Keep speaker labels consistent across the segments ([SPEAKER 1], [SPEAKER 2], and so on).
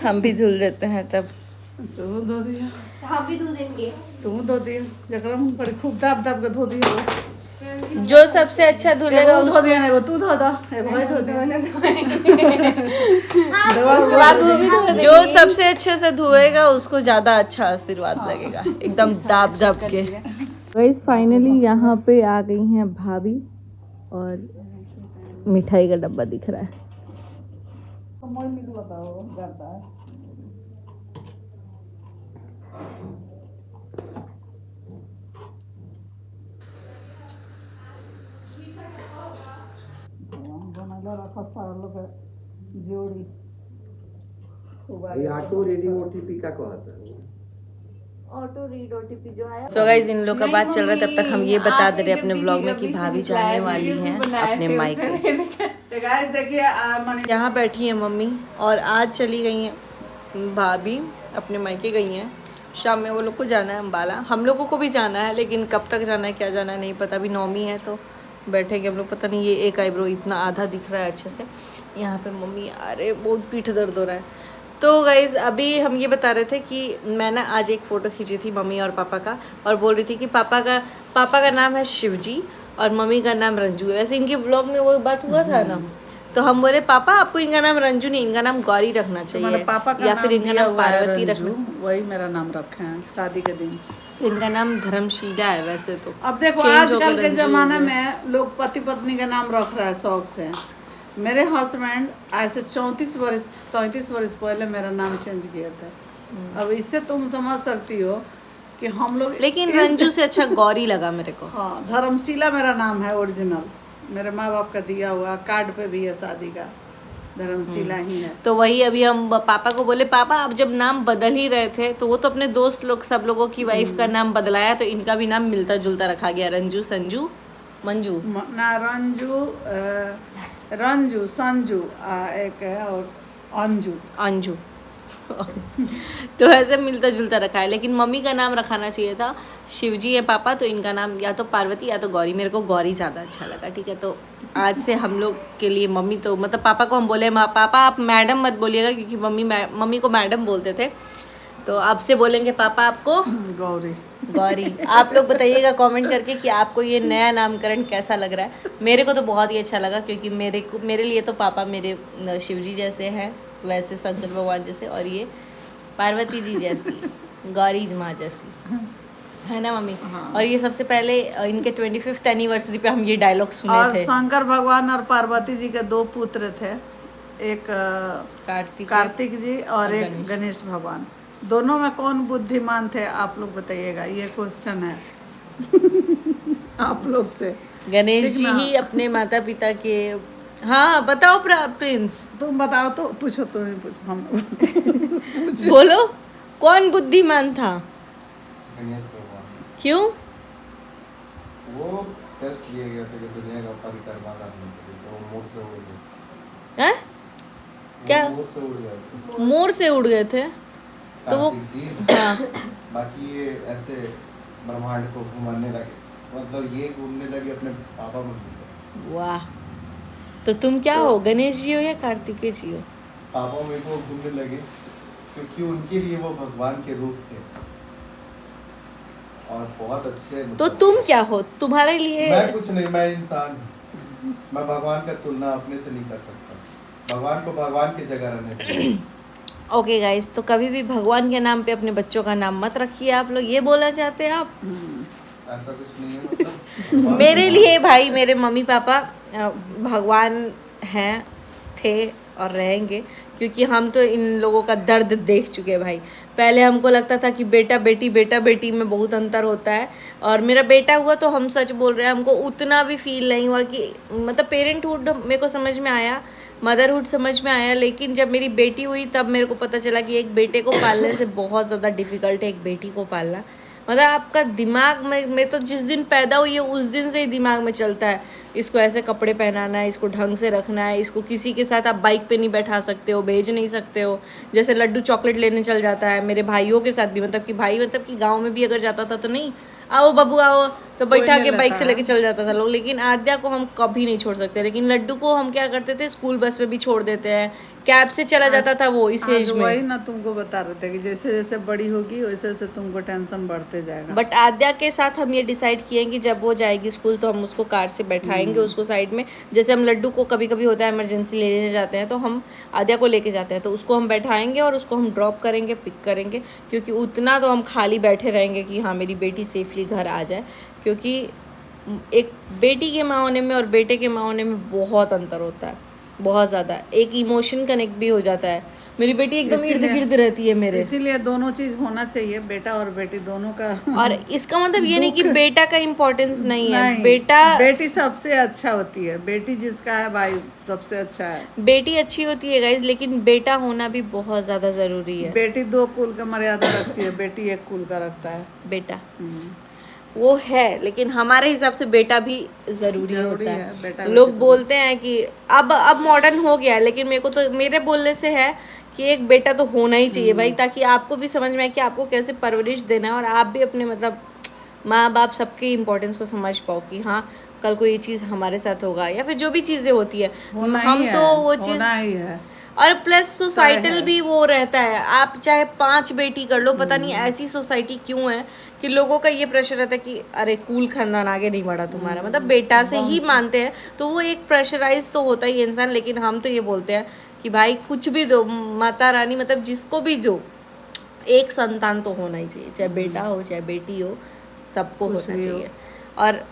[SPEAKER 1] हम भी धुल देते हैं तब।
[SPEAKER 2] तू धो दिया,
[SPEAKER 3] हम भी धो देंगे।
[SPEAKER 2] तू धो दिया, जकरा हम बड़ी खूब दाब दाब के धो दिया।
[SPEAKER 1] जो सबसे अच्छा धुलेगा
[SPEAKER 2] एगो धो दिया, एगो तू धो दा, एगो भाई धो दिया।
[SPEAKER 1] जो सबसे अच्छे से धुएगा उसको ज्यादा अच्छा आशीर्वाद लगेगा, एकदम दाब दाब के। गाइस फाइनली यहाँ पे आ गई हैं भाभी और मिठाई का डब्बा दिख रहा है।
[SPEAKER 2] जोड़ी
[SPEAKER 4] ऑटो रीडिंग ओटीपी का कहता है।
[SPEAKER 1] ऑटो रीड ओटीपी जो आया। सो गाइस इन लोग का बात चल रहा है, तब तक हम ये बता दे रहे अपने ब्लॉग में कि भाभी जाने वाली हैं अपने मायके।
[SPEAKER 2] तो गाइस देखिए
[SPEAKER 1] यहाँ बैठी है मम्मी और आज चली गई हैं भाभी अपने मायके गई हैं। शाम में वो लोग को जाना है अम्बाला, हम लोगों को भी जाना है, लेकिन कब तक जाना है क्या जाना है नहीं पता। अभी नौमी है तो बैठेंगे हम लोग। पता नहीं ये एक आईब्रो इतना आधा दिख रहा है अच्छे से। यहाँ पे मम्मी अरे बहुत पीठ दर्द हो रहा है। तो गाइज़ अभी हम ये बता रहे थे कि मैं ना आज एक फ़ोटो खींची थी मम्मी और पापा का, और बोल रही थी कि पापा का नाम है शिवजी और मम्मी का नाम रंजू है। वैसे इनके ब्लॉग में वो बात हुआ था ना, तो हम बोले पापा आपको इनका नाम रंजू नहीं, इनका नाम गौरी रखना चाहिए,
[SPEAKER 2] पापा का
[SPEAKER 1] या फिर इनका नाम पार्वती रखना।
[SPEAKER 2] वही मेरा नाम रखे हैं शादी के दिन।
[SPEAKER 1] तो इनका नाम धर्मशीला है वैसे तो।
[SPEAKER 2] अब देखो आजकल के जमाने में लोग पति पत्नी का नाम रख रहा है शौक से। मेरे हस्बैंड ऐसे 34 वर्ष 33 वर्ष पहले मेरा नाम चेंज किया था। अब इससे तुम समझ सकती हो कि हम लोग,
[SPEAKER 1] लेकिन रंजू से अच्छा गौरी लगा मेरे को।
[SPEAKER 2] हाँ धर्मशीला मेरा नाम है ओरिजिनल, मेरे माँ बाप का दिया हुआ, कार्ड पे भी है शादी का, धर्मशीला ही है।
[SPEAKER 1] तो वही अभी हम पापा को बोले पापा आप जब नाम बदल ही रहे थे तो वो तो अपने दोस्त लोग सब लोगों की वाइफ का नाम बदलाया, तो इनका भी नाम मिलता जुलता रखा गया, रंजू संजू मंजू
[SPEAKER 2] ना रंजू संजू एक है और अंजू
[SPEAKER 1] तो ऐसे मिलता जुलता रखा है। लेकिन मम्मी का नाम रखाना चाहिए था, शिवजी है पापा, तो इनका नाम या तो पार्वती या तो गौरी। मेरे को गौरी ज़्यादा अच्छा लगा। ठीक है, तो आज से हम लोग के लिए मम्मी तो मतलब पापा को हम बोले पापा आप मैडम मत बोलिएगा, क्योंकि मम्मी को मैडम बोलते थे, तो आपसे बोलेंगे पापा आपको गौरी। आप लोग बताइएगा कमेंट करके कि आपको ये नया नामकरण कैसा लग रहा है। मेरे को तो बहुत ही अच्छा लगा, क्योंकि मेरे लिए तो पापा मेरे शिवजी जैसे हैं, वैसे शंकर भगवान जैसे, और ये पार्वती जी जैसी, गौरी माँ जैसी, है ना मम्मी।
[SPEAKER 2] हाँ।
[SPEAKER 1] और ये सबसे पहले इनके 25th एनिवर्सरी पे हम ये डायलॉग सुने
[SPEAKER 2] और
[SPEAKER 1] थे।
[SPEAKER 2] शंकर भगवान और पार्वती जी के 2 पुत्र थे, एक कार्तिक जी और एक गणेश भगवान। दोनों में कौन बुद्धिमान थे आप लोग बताइएगा, ये क्वेश्चन है आप लोग से।
[SPEAKER 1] गणेश जी ही अपने माता पिता के। हाँ बताओ प्रिंस,
[SPEAKER 2] तुम बताओ तो, पूछो तुम ही पूछो, हम
[SPEAKER 1] बोलो कौन बुद्धिमान था?
[SPEAKER 4] गणेश भगवान।
[SPEAKER 1] क्यों?
[SPEAKER 4] वो टेस्ट लिया गया था कि दुनिया का परिक्रमा करने के लिए, तो मोर से उड़ गए।
[SPEAKER 1] हैं? क्या?
[SPEAKER 4] मोर से उड़ गए।
[SPEAKER 1] मोर से उड़ गए थे तो वो, हाँ।
[SPEAKER 4] बाकी ये ऐसे ब्रह्मांड को घुमाने लगे, मतलब ये घूमने लगे अपने पापा मम्मी को।
[SPEAKER 1] वाह, तो तुम क्या हो, गणेश जी हो या कार्तिकेय जी हो?
[SPEAKER 4] पापा मम्मी को घूमने लगे क्योंकि उनके लिए वो भगवान के रूप थे और बहुत अच्छे।
[SPEAKER 1] तो तुम क्या हो, तुम्हारे लिए?
[SPEAKER 4] मैं कुछ नहीं, मैं इंसान हूँ। मैं भगवान का तुलना अपने से नहीं कर सकता। भगवान को भगवान की जगह रहने दो।
[SPEAKER 1] ओके गाइस, तो कभी भी भगवान के नाम पे अपने बच्चों का नाम मत रखिए आप लोग, ये बोलना चाहते हैं आप?
[SPEAKER 4] ऐसा कुछ नहीं है, मतलब
[SPEAKER 1] मेरे लिए भाई मेरे मम्मी पापा भगवान हैं, थे और रहेंगे, क्योंकि हम तो इन लोगों का दर्द देख चुके हैं भाई। पहले हमको लगता था कि बेटा बेटी में बहुत अंतर होता है, और मेरा बेटा हुआ तो हम सच बोल रहे हैं, हमको उतना भी फील नहीं हुआ कि मतलब पेरेंटहुड मेरे को समझ में आया, मदरहुड समझ में आया, लेकिन जब मेरी बेटी हुई तब मेरे को पता चला कि एक बेटे को पालने से बहुत ज़्यादा डिफ़िकल्ट है एक बेटी को पालना। मतलब आपका दिमाग में तो जिस दिन पैदा हुई है उस दिन से ही दिमाग में चलता है, इसको ऐसे कपड़े पहनाना है, इसको ढंग से रखना है, इसको किसी के साथ आप बाइक पे नहीं बैठा सकते हो, भेज नहीं सकते हो। जैसे लड्डू चॉकलेट लेने चल जाता है, मेरे भाइयों के साथ भी, मतलब कि गाँव में भी अगर जाता था तो नहीं, आओ बाबू आओ, तो बैठा के बाइक से लेके चल जाता था लोग। लेकिन आद्या को हम कभी नहीं छोड़ सकते, लेकिन लड्डू को हम क्या करते थे, स्कूल बस में भी छोड़ देते हैं, कैब से चला जाता था वो इस एज में।
[SPEAKER 2] वही ना तुमको बता रहे थे कि जैसे जैसे बड़ी होगी वैसे वैसे तुमको टेंशन बढ़ते जाएगा।
[SPEAKER 1] बट आद्या के साथ हम ये डिसाइड किए कि जब वो जाएगी स्कूल तो हम उसको कार से बैठाएंगे उसको साइड में। जैसे हम लड्डू को कभी कभी होता है इमरजेंसी लेने जाते हैं तो हम आद्या को लेके जाते हैं, तो उसको हम बैठाएंगे और उसको हम ड्रॉप करेंगे, पिक करेंगे, क्योंकि उतना तो हम खाली बैठे रहेंगे कि हाँ मेरी बेटी सेफली घर आ जाए। क्योंकि एक बेटी के माँ होने में और बेटे के माँ होने में बहुत अंतर होता है, बहुत ज़्यादा। एक इमोशन कनेक्ट भी हो जाता है। मेरी बेटी एकदम इर्द गिर्द रहती है मेरे,
[SPEAKER 2] इसीलिए दोनों चीज होना चाहिए, बेटा और बेटी दोनों का।
[SPEAKER 1] और इसका मतलब ये नहीं कि बेटा का इम्पोर्टेंस नहीं है, बेटी
[SPEAKER 2] सबसे अच्छा होती है, बेटी जिसका है भाई सबसे अच्छा है।
[SPEAKER 1] बेटी अच्छी होती है गाइज, लेकिन बेटा होना भी बहुत ज्यादा जरूरी है।
[SPEAKER 2] बेटी 2 कुल का मर्यादा रखती है, बेटी 1 कुल का रखता है।
[SPEAKER 1] बेटा वो है, लेकिन हमारे हिसाब से बेटा भी जरूरी होता है।
[SPEAKER 2] बेटा
[SPEAKER 1] लोग बोलते हैं कि अब मॉडर्न हो गया है, लेकिन मेरे को तो मेरे बोलने से है कि एक बेटा तो होना ही चाहिए भाई, ताकि आपको भी समझ में आए कि आपको कैसे परवरिश देना है, और आप भी अपने मतलब माँ बाप सबके इम्पोर्टेंस को समझ पाओ कि हाँ कल को ये चीज़ हमारे साथ होगा, या फिर जो भी चीज़ें होती है हम तो वो चीज़
[SPEAKER 2] ही है।
[SPEAKER 1] और प्लस सोसाइटल भी वो रहता है, आप चाहे 5 बेटी कर लो, पता नहीं ऐसी सोसाइटी क्यों है कि लोगों का ये प्रेशर रहता है कि अरे कूल खानदान आगे नहीं बढ़ा तुम्हारा, मतलब बेटा से ही मानते हैं, तो वो एक प्रेशराइज तो होता ही इंसान। लेकिन हम तो ये बोलते हैं कि भाई कुछ भी दो, माता रानी मतलब जिसको भी दो, एक संतान तो होना ही चाहिए, चाहे बेटा हो चाहे बेटी हो, सबको होना चाहिए। और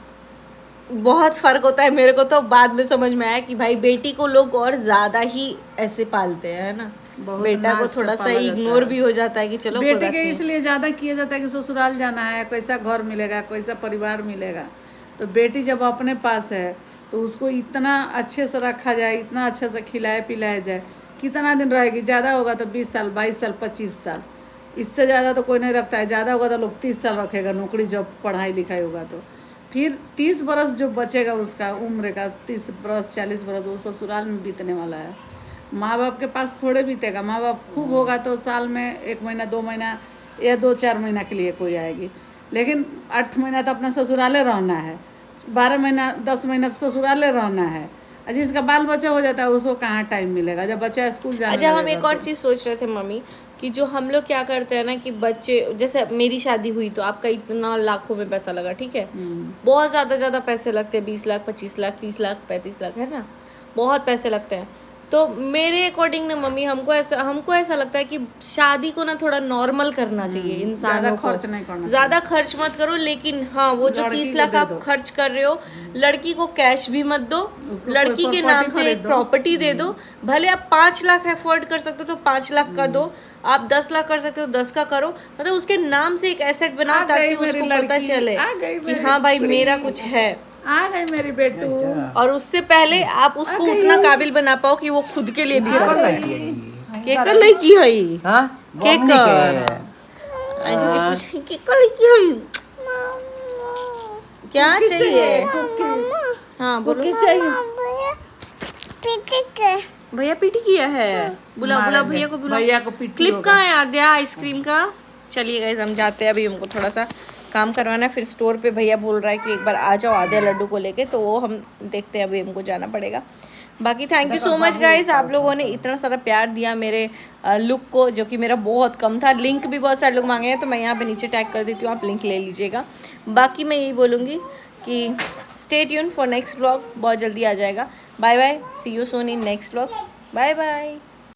[SPEAKER 1] बहुत फ़र्क होता है, मेरे को तो बाद में समझ में आया कि भाई बेटी को लोग और ज़्यादा ही ऐसे पालते हैं, है ना, बेटा को थोड़ा सा इग्नोर भी हो जाता है कि चलो
[SPEAKER 2] बेटे के इसलिए ज़्यादा किया जाता है कि ससुराल जाना है, कैसा घर मिलेगा, कैसा परिवार मिलेगा। तो बेटी जब अपने पास है तो उसको इतना अच्छे से रखा जाए, इतना अच्छे से खिलाया पिलाया जाए, कितना दिन रहेगी, ज़्यादा होगा तो 20 साल 22 साल 25 साल, इससे ज़्यादा तो कोई नहीं रखता है। ज़्यादा होगा तो लोग 30 साल रखेगा, नौकरी जब पढ़ाई लिखाई होगा तो फिर 30 बरस जो बचेगा उसका उम्र का, 30 बरस 40 बरस वो ससुराल में बीतने वाला है। माँ बाप के पास थोड़े बीतेगा, माँ बाप खूब होगा तो साल में 1 महीना 2 महीना या 2-4 महीना के लिए कोई आएगी, लेकिन 8 महीना तो अपना ससुराले रहना है, 12 महीना 10 महीना तो ससुराले रहना है। जिसका बाल बच्चा हो जाता है उसको कहाँ टाइम मिलेगा जब बच्चा स्कूल जाने
[SPEAKER 1] लगेगा। हम एक और चीज़ सोच रहे थे मम्मी कि जो हम लोग क्या करते हैं ना कि बच्चे, जैसे मेरी शादी हुई तो आपका इतना लाखों में पैसा लगा, ठीक है, बहुत ज़्यादा पैसे लगते हैं, 20 लाख 25 लाख 30 लाख 35 लाख, है ना, बहुत पैसे लगते हैं। तो मेरे अकॉर्डिंग ना मम्मी हमको ऐसा लगता है कि शादी को ना थोड़ा नॉर्मल करना चाहिए इंसान को,
[SPEAKER 2] खर्च नहीं करना,
[SPEAKER 1] ज़्यादा खर्च मत करो। लेकिन हाँ वो जो 30 लाख आप खर्च कर रहे हो, लड़की को कैश भी मत दो, लड़की के नाम से एक प्रॉपर्टी दे दो। भले आप 5 लाख अफोर्ड कर सकते हो तो 5 लाख का दो, आप 10 लाख कर सकते हो 10 का करो, मतलब उसके नाम से एक एसेट बनाओ ताकि उसको पता चले कि हाँ भाई मेरा कुछ है,
[SPEAKER 2] आ गई मेरी बेटू।
[SPEAKER 1] और उससे पहले आप उसको उतना काबिल बना पाओ कि वो खुद के लिए भी कर पाए। केकर लड़की है ये, केकर क्या चाहिए? हाँ बोलो। भैया पीटी किया है, बुला भैया को, बुला
[SPEAKER 2] भैया को पीटी।
[SPEAKER 1] क्लिप कहाँ है आद्या आइसक्रीम का? चलिए गाइस हम जाते हैं, अभी हमको थोड़ा सा काम करवाना है, फिर स्टोर पे भैया बोल रहा है कि एक बार आ जाओ आद्या लड्डू को लेके, तो वो हम देखते हैं, अभी हमको जाना पड़ेगा। बाकी thank you so much guys, आप लोगों ने इतना सारा प्यार दिया मेरे लुक को, जो कि मेरा बहुत कम था। लिंक भी बहुत सारे लोग मांगे हैं तो मैं यहाँ पे नीचे टैग कर देती हूँ, आप लिंक ले लीजिएगा। बाकी मैं यही बोलूँगी कि stay tune for next vlog, बहुत जल्दी आ जाएगा। Bye bye, see you soon in next vlog, bye bye.